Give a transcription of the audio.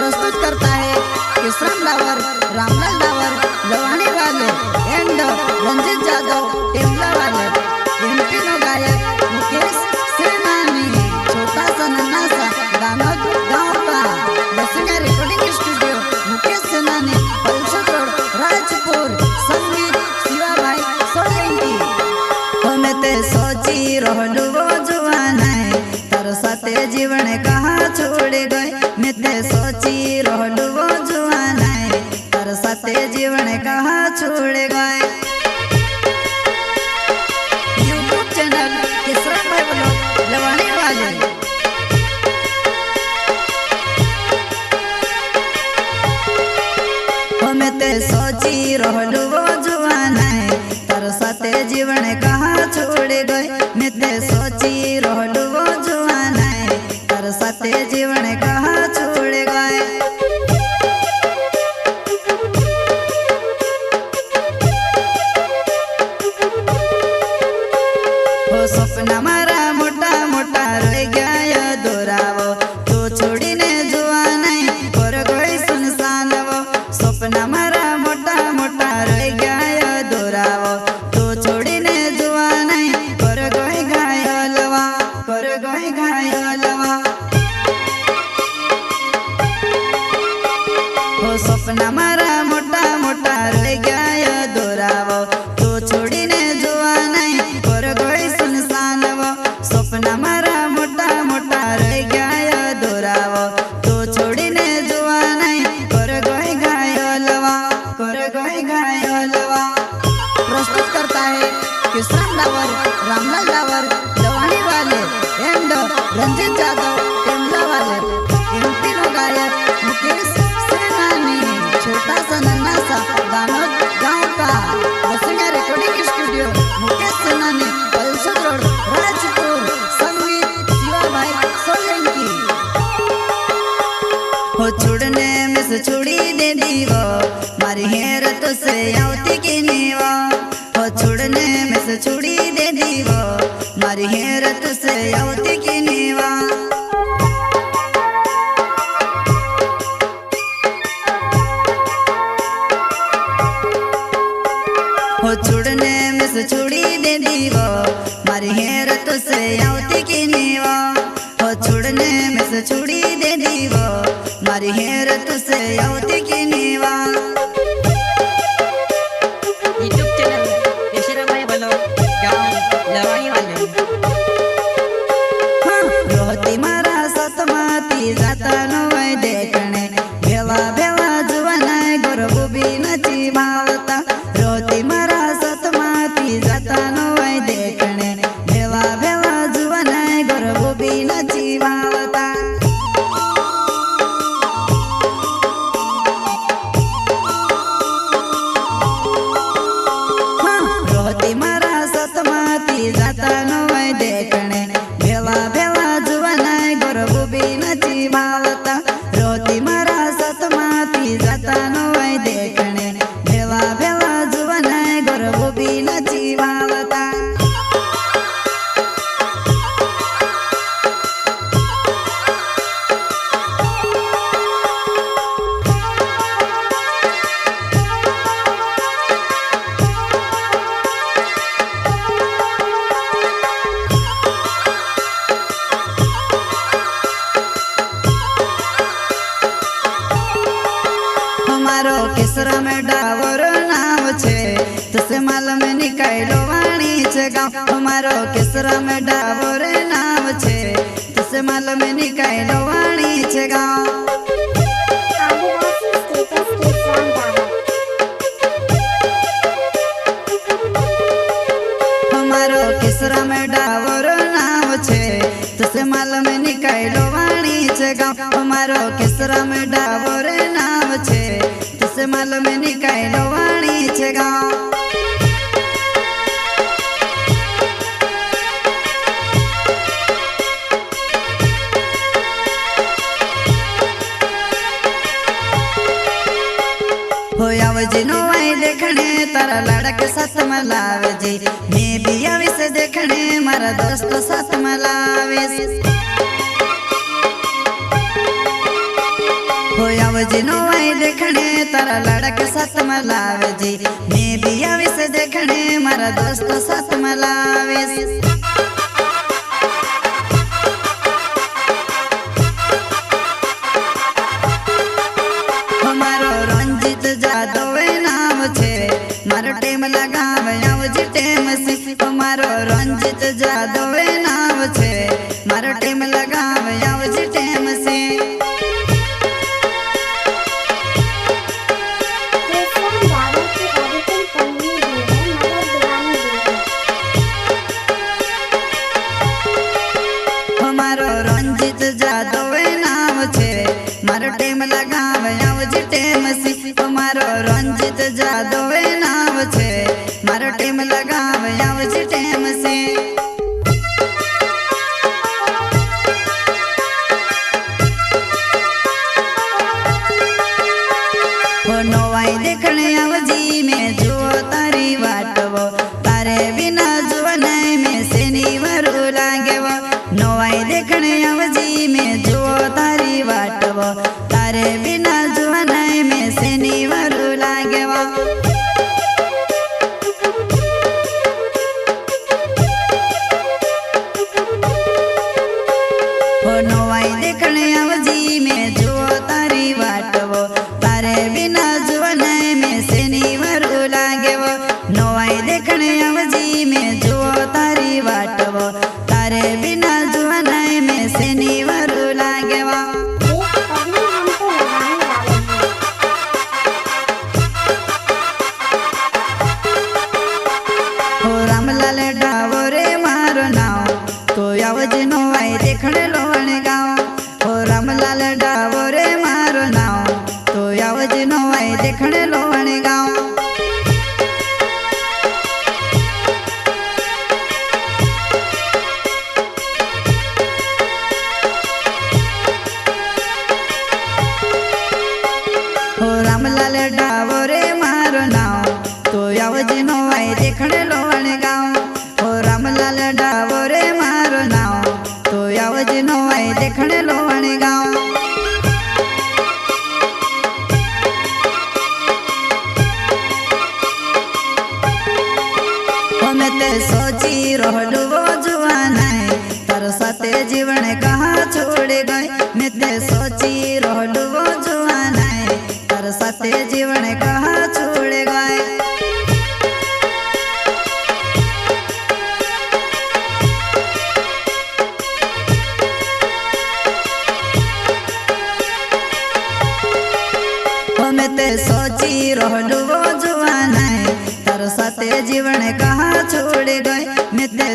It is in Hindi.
प्रस्तुत करता है किशन डावर, रामलाल डावर, लवानी वाले एंड रंजित जादव टेमला वाले। एमपी नो गायक मुकेश सेनानी, छोटा सा नन्हा सा दानोद गाँव का। वसुंधरा रिकॉर्डिंग स्टूडियो मुकेश सेनानी, पल्सर रोड राजपुर। संगीत शिवा भाई सोलंकी। हमें ते सोची रहलू वो जुआन है, तार साथे जीवन कहाँ छोड़ गए। मैं ते सोची रहलू वो जुआन है, तार साथे जीवन कहाँ छोड़ गए। यूट्यूब चैनल किशन भाई ब्लॉग लवानी वाले। हमें ते सोची रहलू वो जुआन है, तार साथे जीवन कहाँ छोड़ गए। मैं ते सोची रहलू वो जुआन है, तार साथे जीवन कहाँ छोड़ गए। हो सपना मारा मोटा मोटा रह गया दोरावो, तू छोड़ी ने जुआन है पर गई सुनसान वो। सपना मारा मोटा मोटा रह गया दोरावो, तू छोड़ी ने जुआन है पर गई घायलवा, पर गई घायलवा। हो सपना मारा मोटा मोटा रह गया दोरावो, तू छोड़ी ने जुआन है पर गई सुनसान वो। सपना मारा मोटा मोटा रह गया दोरावो, तू छोड़ी ने जुआन है पर गई घायलवा, कर गई घायलवा। प्रस्तुत करता है किशन डावर, रामलाल डावर, लवानी वाले एंड रंजित जादव टेमला वाले। एमपी नो गायक मुकेश सेनानी, छोटा सा नन्हा सा दानोद गाँव का। वसुंधरा रिकॉर्डिंग स्टूडियो मुकेश सेनानी, पल्सर रोड राजपुर। संगीत शिवा भाई सोलंकी। हो छुड़ने में से छुड़ी दे दीवो, मारी हेर तो से आवती की नीवा। हो छुड़ने में से छुड़ी दे दीवो, मारी हेर तो से आवती की नीवा। हो छुड़ने में से छुड़ी दे दीवो, मारी हेर तो से आवती की नीवा। हो छुड़ने में से छुड़ी दे दीवो, मारी हेर तो से आवती की नीवा। यूट्यूब चैनल किशन भाई ब्लॉग गाँव लवानी वाले। रोहती मारा सतमाती जाता नवय देखणे, भेवा भेवा जुवान गरबू बी नची भावता। रोहती मारा सतमाती जाता नवय देखणे, भेवा भेवा जुवान गरबू बी नची भावता। रोहती मारा सतमाती जाता नवय देखणे, भेवा भेवा जुवान गरबू बी नची भावता। रोहती मारा सतमाती जाता नवय देखणे, भेवा भेवा जुवान गरबू बी नची भावता। हमारो किसरा में डावर नाम छे, तुसे मालूम निकालो वाणी छे गाँव। हमारो किसरा में डावर नाम छे, तुसे मालूम निकालो वाणी छे गाँव। हमारो किसरा में डावर नाम छे, तुसे मालूम निकालो वाणी छे गाँव। हमारो किसरा में डावर नाम छे, तुसे मालूम निकालो वाणी छे गाँव। हो आवजे नो आई देखने, तारा लड़क साथ मलावे जी। मैं भी आवी से देखने, मारा दोस्त साथ मलावे। हो आवजी नो आई देखने तारा लड़क साथ मलावे जी मैं भी आविस देखने मारा दोस्त साथ मलाविस हमारो रंजित जादव नाम छे मारो टेम लगावे आवजी टेम से हमारो रंजित जादव नाम छे मारो टेम लगावे आवजी टेम से हमारो रंजित जादव नाम छे मारो टेम लगावे आवजी टेम से हमारो रंजित जादव नाम छे मारो टेम लगावे आवजी टेम से हो नवाई देखने आवजी में जो तारी वाटवो तारे बिना जुवन में सेनी वरु लागेवो नवाई देखने आवजी में जो तारी वाटवो तारे बिना जुवन में सेनी वरु लागेवो हो नवाई देखने आवजी में जो तारी वाटवो तारे बिना जुवन में सेनी वरु लागेवो नवाई देखने आवजी में जो तारी वाटवो तारे बिना जुवन में सेनी वरु लागेवो हो रामलाल डावो रे मारो नाव तो आवजी नवाई देखने लोण गाँव हो रामलाल डावो रे मारो नाव तो आवजी नवाई देखने लोण गाँव हो रामलाल डावो रे मारो नाव तो आवजी नवाई देखने लोण गाँव हो रामलाल डावो रे मारो नाव तो आवजी नवाई देखने लोण गाँव मैं ते सोची रहलू वो जुआन है तारो साथे जीवन कहाँ छोड़ गए मैं ते सोची रहलू वो जुआन है तारो साथे जीवन कहाँ छोड़ गए मैं ते सोची रहलू वो जुआन है तारो साथे जीवन कहाँ छोड़ गए मैं ते